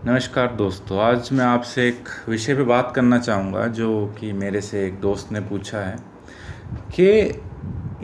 नमस्कार दोस्तों। आज मैं आपसे एक विषय पे बात करना चाहूँगा जो कि मेरे से एक दोस्त ने पूछा है कि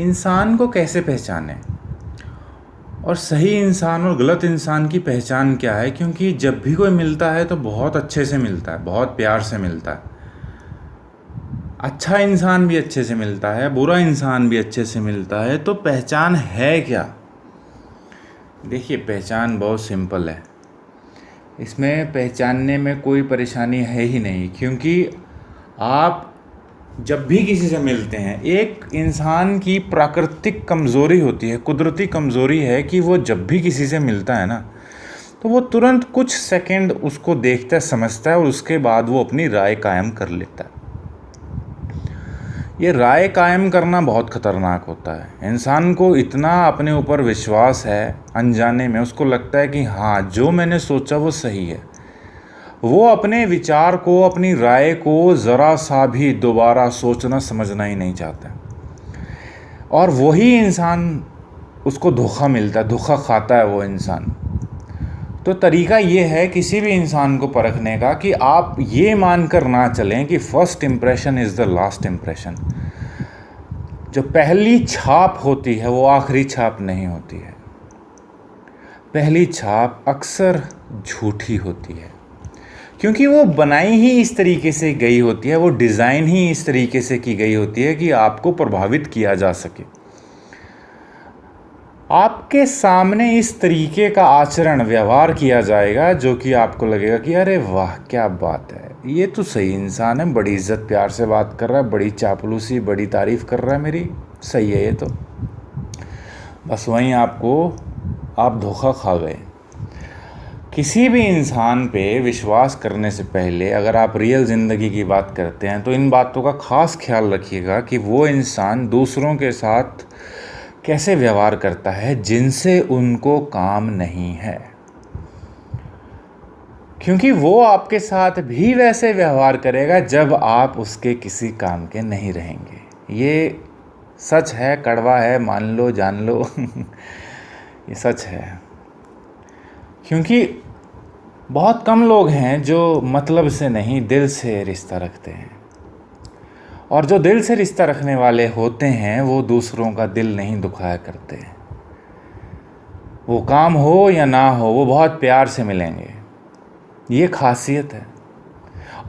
इंसान को कैसे पहचानें और सही इंसान और गलत इंसान की पहचान क्या है। क्योंकि जब भी कोई मिलता है तो बहुत अच्छे से मिलता है, बहुत प्यार से मिलता है। अच्छा इंसान भी अच्छे से मिलता है, बुरा इंसान भी अच्छे से मिलता है। तो पहचान है क्या? देखिए, पहचान बहुत सिंपल है। इसमें पहचानने में कोई परेशानी है ही नहीं। क्योंकि आप जब भी किसी से मिलते हैं, एक इंसान की प्राकृतिक कमज़ोरी होती है, कुदरती कमज़ोरी है कि वो जब भी किसी से मिलता है ना, तो वो तुरंत कुछ सेकंड उसको देखता है, समझता है और उसके बाद वो अपनी राय कायम कर लेता है। ये राय कायम करना बहुत ख़तरनाक होता है। इंसान को इतना अपने ऊपर विश्वास है, अनजाने में उसको लगता है कि हाँ, जो मैंने सोचा वो सही है। वो अपने विचार को, अपनी राय को ज़रा सा भी दोबारा सोचना समझना ही नहीं चाहता। और वही इंसान, उसको धोखा मिलता है, धोखा खाता है वो इंसान। तो तरीका ये है किसी भी इंसान को परखने का कि आप ये मानकर ना चलें कि first impression is the last impression. जो पहली छाप होती है वो आखिरी छाप नहीं होती है। पहली छाप अक्सर झूठी होती है, क्योंकि वो बनाई ही इस तरीके से गई होती है, वो डिज़ाइन ही इस तरीके से की गई होती है कि आपको प्रभावित किया जा सके। आपके सामने इस तरीके का आचरण, व्यवहार किया जाएगा जो कि आपको लगेगा कि अरे वाह, क्या बात है, ये तो सही इंसान है, बड़ी इज़्ज़त प्यार से बात कर रहा है, बड़ी चापलूसी, बड़ी तारीफ़ कर रहा है मेरी, सही है ये तो। बस वहीं आप धोखा खा गए। किसी भी इंसान पे विश्वास करने से पहले अगर आप रियल ज़िंदगी की बात करते हैं तो इन बातों का ख़ास ख्याल रखिएगा कि वो इंसान दूसरों के साथ कैसे व्यवहार करता है जिनसे उनको काम नहीं है। क्योंकि वो आपके साथ भी वैसे व्यवहार करेगा जब आप उसके किसी काम के नहीं रहेंगे। ये सच है, कड़वा है, मान लो, जान लो ये सच है। क्योंकि बहुत कम लोग हैं जो मतलब से नहीं, दिल से रिश्ता रखते हैं। और जो दिल से रिश्ता रखने वाले होते हैं वो दूसरों का दिल नहीं दुखाया करते हैं। वो काम हो या ना हो, वो बहुत प्यार से मिलेंगे। ये खासियत है।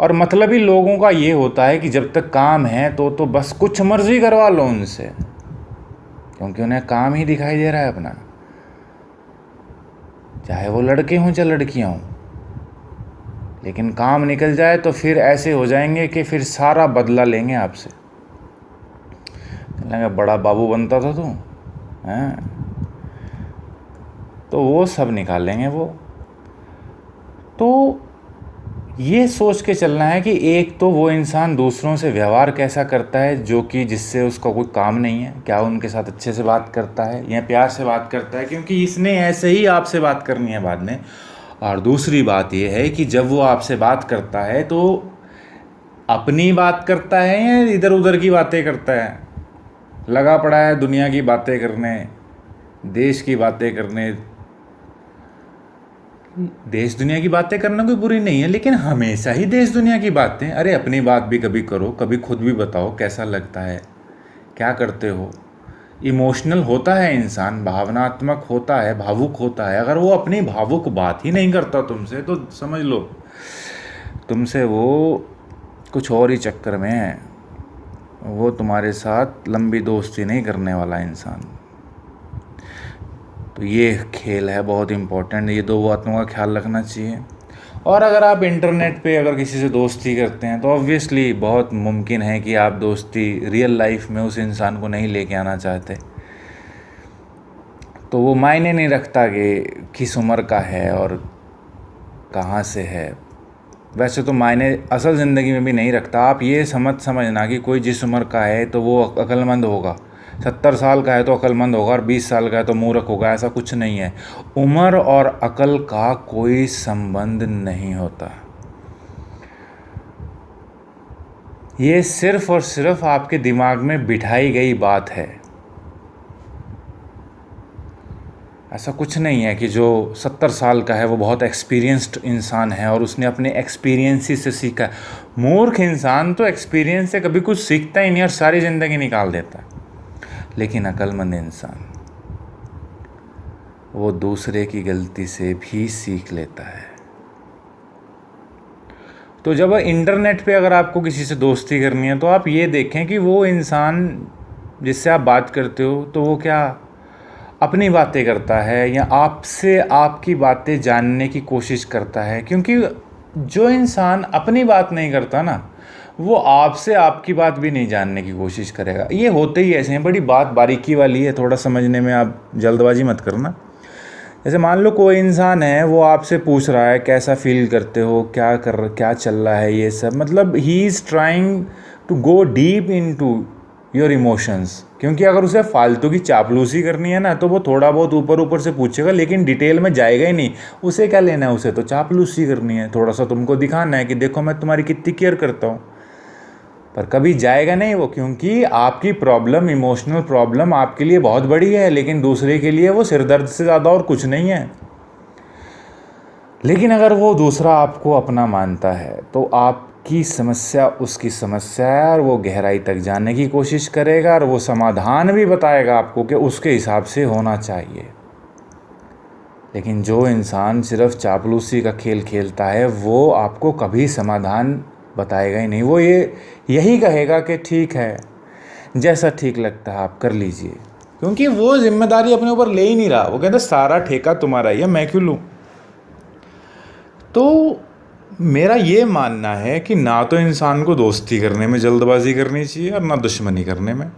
और मतलबी लोगों का ये होता है कि जब तक काम है तो बस कुछ मर्जी करवा लो उनसे, क्योंकि उन्हें काम ही दिखाई दे रहा है अपना, चाहे वो लड़के हों चाहे लड़कियां हों। लेकिन काम निकल जाए तो फिर ऐसे हो जाएंगे कि फिर सारा बदला लेंगे आपसे। लगा बड़ा बाबू बनता था तू, हैं? तो वो सब निकालेंगे वो। तो ये सोच के चलना है कि एक तो वो इंसान दूसरों से व्यवहार कैसा करता है जो कि जिससे उसका कोई काम नहीं है, क्या उनके साथ अच्छे से बात करता है या प्यार से बात करता है, क्योंकि इसने ऐसे ही आपसे बात करनी है बाद में। और दूसरी बात ये है कि जब वो आपसे बात करता है तो अपनी बात करता है या इधर उधर की बातें करता है। लगा पड़ा है दुनिया की बातें करने, देश की बातें करने। देश दुनिया की बातें करना कोई बुरी नहीं है, लेकिन हमेशा ही देश दुनिया की बातें। अरे अपनी बात भी कभी करो, कभी खुद भी बताओ कैसा लगता है, क्या करते हो। इमोशनल होता है इंसान, भावनात्मक होता है, भावुक होता है। अगर वो अपनी भावुक बात ही नहीं करता तुमसे तो समझ लो तुमसे वो कुछ और ही चक्कर में है। वो तुम्हारे साथ लंबी दोस्ती नहीं करने वाला इंसान। तो ये खेल है बहुत इम्पोर्टेंट, ये दो बातों का ख्याल रखना चाहिए। और अगर आप इंटरनेट पे अगर किसी से दोस्ती करते हैं तो ऑब्वियसली बहुत मुमकिन है कि आप दोस्ती रियल लाइफ में उस इंसान को नहीं लेके आना चाहते। तो वो मायने नहीं रखता कि किस उम्र का है और कहाँ से है। वैसे तो मायने असल ज़िंदगी में भी नहीं रखता। आप ये समझना कि कोई जिस उम्र का है तो वो अक्लमंद होगा, 70 साल का है तो अक्लमंद होगा और 20 साल का है तो मूर्ख होगा, ऐसा कुछ नहीं है। उम्र और अकल का कोई संबंध नहीं होता। ये सिर्फ और सिर्फ आपके दिमाग में बिठाई गई बात है। ऐसा कुछ नहीं है कि जो 70 साल का है वो बहुत एक्सपीरियंस्ड इंसान है और उसने अपने एक्सपीरियंस ही से सीखा है। मूर्ख इंसान तो एक्सपीरियंस से कभी कुछ सीखता ही नहीं और सारी ज़िंदगी निकाल देता है। लेकिन अक्लमंद इंसान वो दूसरे की गलती से भी सीख लेता है। तो जब इंटरनेट पे अगर आपको किसी से दोस्ती करनी है तो आप ये देखें कि वो इंसान जिससे आप बात करते हो तो वो क्या अपनी बातें करता है या आपसे आपकी बातें जानने की कोशिश करता है। क्योंकि जो इंसान अपनी बात नहीं करता ना, वो आपसे आपकी बात भी नहीं जानने की कोशिश करेगा। ये होते ही ऐसे हैं, बड़ी बात बारीकी वाली है, थोड़ा समझने में आप जल्दबाजी मत करना। जैसे मान लो कोई इंसान है, वो आपसे पूछ रहा है कैसा फील करते हो, क्या चल रहा है, ये सब मतलब ही is trying to go deep into your emotions. क्योंकि अगर उसे फालतू की चापलूसी करनी है ना तो वो थोड़ा बहुत ऊपर ऊपर से पूछेगा, लेकिन डिटेल में जाएगा ही नहीं। उसे क्या लेना है, उसे तो चापलूसी करनी है, थोड़ा सा तुमको दिखाना है कि देखो मैं तुम्हारी कितनी केयर करता हूँ, पर कभी जाएगा नहीं वो। क्योंकि आपकी प्रॉब्लम, इमोशनल प्रॉब्लम आपके लिए बहुत बड़ी है, लेकिन दूसरे के लिए वो सिरदर्द से ज़्यादा और कुछ नहीं है। लेकिन अगर वो दूसरा आपको अपना मानता है तो आपकी समस्या उसकी समस्या है और वो गहराई तक जानने की कोशिश करेगा और वो समाधान भी बताएगा आपको कि उसके हिसाब से होना चाहिए। लेकिन जो इंसान सिर्फ चापलूसी का खेल खेलता है वो आपको कभी समाधान बताएगा ही नहीं। वो यही कहेगा कि ठीक है, जैसा ठीक लगता है आप कर लीजिए। क्योंकि वो जिम्मेदारी अपने ऊपर ले ही नहीं रहा। वो कहता सारा ठेका तुम्हारा है, मैं क्यों लूँ। तो मेरा ये मानना है कि ना तो इंसान को दोस्ती करने में जल्दबाजी करनी चाहिए और ना दुश्मनी करने में।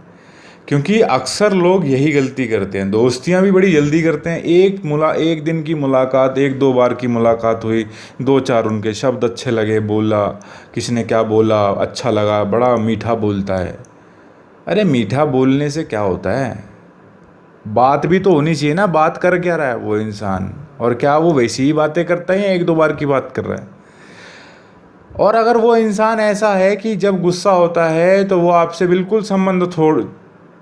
क्योंकि अक्सर लोग यही गलती करते हैं, दोस्तियां भी बड़ी जल्दी करते हैं। एक दिन की मुलाकात, 1-2 बार की मुलाकात हुई, 2-4 उनके शब्द अच्छे लगे, बोला, किसी ने क्या बोला अच्छा लगा, बड़ा मीठा बोलता है। अरे मीठा बोलने से क्या होता है, बात भी तो होनी चाहिए ना। बात कर क्या रहा है वो इंसान, और क्या वो वैसी ही बातें करता है या 1-2 बार की बात कर रहा है। और अगर वो इंसान ऐसा है कि जब गुस्सा होता है तो वो आपसे बिल्कुल संबंध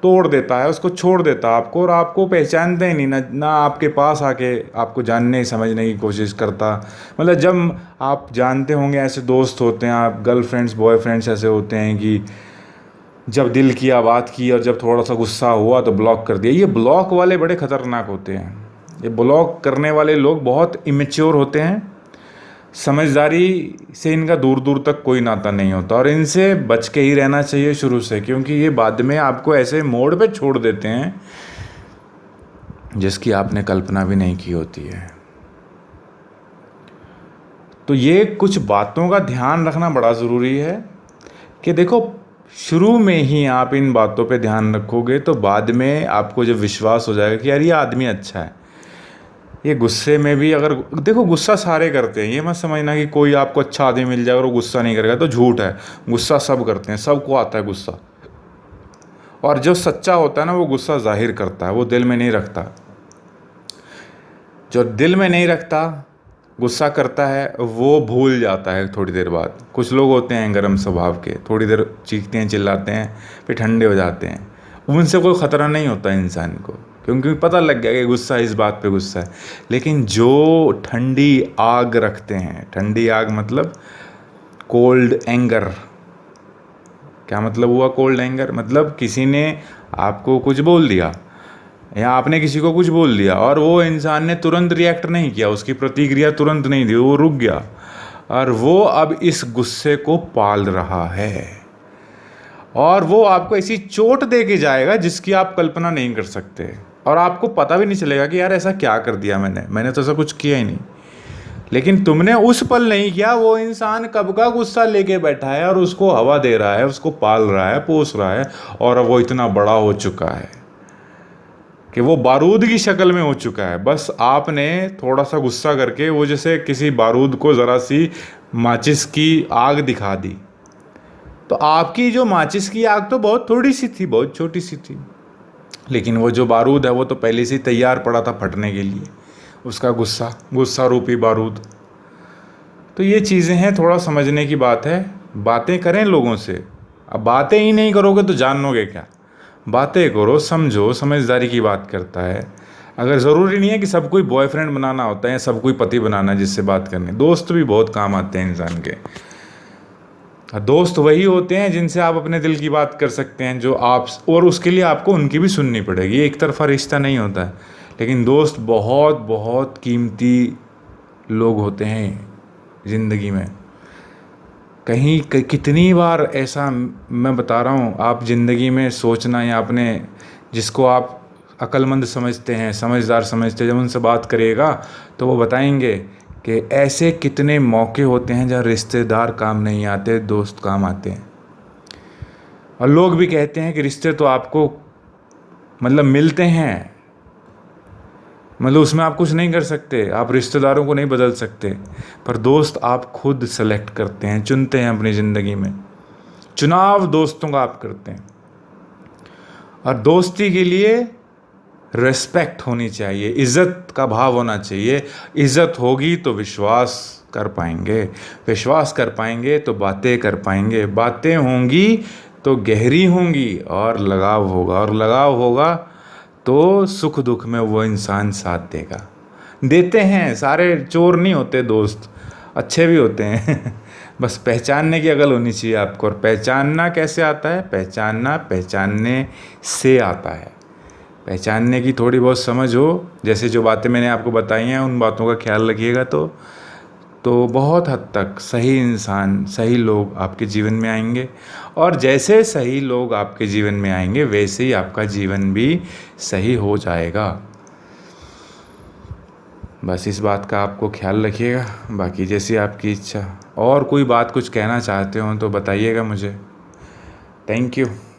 तोड़ देता है, उसको छोड़ देता है आपको, और आपको पहचानता ही नहीं, ना आपके पास आके आपको जानने समझने की कोशिश करता। मतलब जब आप जानते होंगे ऐसे दोस्त होते हैं, आप गर्लफ्रेंड्स बॉयफ्रेंड्स ऐसे होते हैं कि जब दिल किया बात की और जब थोड़ा सा गुस्सा हुआ तो ब्लॉक कर दिया। ये ब्लॉक वाले बड़े ख़तरनाक होते हैं। ये ब्लॉक करने वाले लोग बहुत इमेच्योर होते हैं, समझदारी से इनका दूर दूर तक कोई नाता नहीं होता और इनसे बच के ही रहना चाहिए शुरू से। क्योंकि ये बाद में आपको ऐसे मोड़ पे छोड़ देते हैं जिसकी आपने कल्पना भी नहीं की होती है। तो ये कुछ बातों का ध्यान रखना बड़ा ज़रूरी है कि देखो, शुरू में ही आप इन बातों पे ध्यान रखोगे तो बाद में आपको जब विश्वास हो जाएगा कि यार ये आदमी अच्छा है। ये गुस्से में भी, अगर देखो गुस्सा सारे करते हैं, ये मत समझना कि कोई आपको अच्छा आदमी मिल जाएगा और वो गुस्सा नहीं करेगा, तो झूठ है। गुस्सा सब करते हैं, सबको आता है गुस्सा। और जो सच्चा होता है ना वो गुस्सा जाहिर करता है, वो दिल में नहीं रखता। जो दिल में नहीं रखता, गुस्सा करता है, वो भूल जाता है थोड़ी देर बाद। कुछ लोग होते हैं गर्म स्वभाव के, थोड़ी देर चीखते हैं चिल्लाते हैं फिर ठंडे हो जाते हैं। उनसे कोई ख़तरा नहीं होता इंसान को, क्योंकि पता लग गया कि गुस्सा इस बात पे गुस्सा है। लेकिन जो ठंडी आग रखते हैं, ठंडी आग मतलब कोल्ड एंगर। क्या मतलब हुआ कोल्ड एंगर? मतलब किसी ने आपको कुछ बोल दिया या आपने किसी को कुछ बोल दिया और वो इंसान ने तुरंत रिएक्ट नहीं किया, उसकी प्रतिक्रिया तुरंत नहीं दी, वो रुक गया और वो अब इस गुस्से को पाल रहा है और वो आपको ऐसी चोट दे के जाएगा जिसकी आप कल्पना नहीं कर सकते। और आपको पता भी नहीं चलेगा कि यार ऐसा क्या कर दिया मैंने तो ऐसा कुछ किया ही नहीं। लेकिन तुमने उस पल नहीं किया, वो इंसान कब का गुस्सा लेके बैठा है और उसको हवा दे रहा है, उसको पाल रहा है, पोस रहा है, और वो इतना बड़ा हो चुका है कि वो बारूद की शक्ल में हो चुका है। बस आपने थोड़ा सा गुस्सा करके वो जैसे किसी बारूद को ज़रा सी माचिस की आग दिखा दी, तो आपकी जो माचिस की आग तो बहुत थोड़ी सी थी, बहुत छोटी सी थी, लेकिन वो जो बारूद है वो तो पहले से तैयार पड़ा था फटने के लिए, उसका गुस्सा रूपी बारूद। तो ये चीज़ें हैं, थोड़ा समझने की बात है। बातें करें लोगों से। अब बातें ही नहीं करोगे तो जानोगे क्या? बातें करो, समझो, समझदारी की बात करता है। अगर ज़रूरी नहीं है कि सब कोई बॉयफ्रेंड बनाना होता है या सब कोई पति बनाना है जिससे बात करनी, दोस्त भी बहुत काम आते हैं इंसान के। दोस्त वही होते हैं जिनसे आप अपने दिल की बात कर सकते हैं, जो आप, और उसके लिए आपको उनकी भी सुननी पड़ेगी, एक तरफा रिश्ता नहीं होता है। लेकिन दोस्त बहुत बहुत कीमती लोग होते हैं ज़िंदगी में। कितनी बार ऐसा मैं बता रहा हूँ, आप ज़िंदगी में सोचना, या अपने जिसको आप अक्लमंद समझते हैं, समझदार समझते हैं, जब उनसे बात करिएगा तो वो बताएंगे कि ऐसे कितने मौके होते हैं जहाँ रिश्तेदार काम नहीं आते, दोस्त काम आते हैं। और लोग भी कहते हैं कि रिश्ते तो आपको मतलब मिलते हैं, मतलब उसमें आप कुछ नहीं कर सकते, आप रिश्तेदारों को नहीं बदल सकते, पर दोस्त आप खुद सेलेक्ट करते हैं, चुनते हैं अपनी ज़िंदगी में। चुनाव दोस्तों का आप करते हैं। और दोस्ती के लिए रिस्पेक्ट होनी चाहिए, इज़्ज़त का भाव होना चाहिए। इज़्ज़त होगी तो विश्वास कर पाएंगे, विश्वास कर पाएंगे तो बातें कर पाएंगे, बातें होंगी तो गहरी होंगी, और लगाव होगा, और लगाव होगा तो सुख दुख में वो इंसान साथ देगा। देते हैं, सारे चोर नहीं होते दोस्त, अच्छे भी होते हैं। बस पहचानने की अकल होनी चाहिए आपको। और पहचानना कैसे आता है? पहचानना पहचानने से आता है। पहचानने की थोड़ी बहुत समझ हो, जैसे जो बातें मैंने आपको बताई हैं उन बातों का ख्याल रखिएगा तो बहुत हद तक सही इंसान, सही लोग आपके जीवन में आएंगे। और जैसे सही लोग आपके जीवन में आएंगे वैसे ही आपका जीवन भी सही हो जाएगा। बस इस बात का आपको ख्याल रखिएगा, बाकी जैसी आपकी इच्छा। और कोई बात कुछ कहना चाहते हो तो बताइएगा मुझे। Thank you.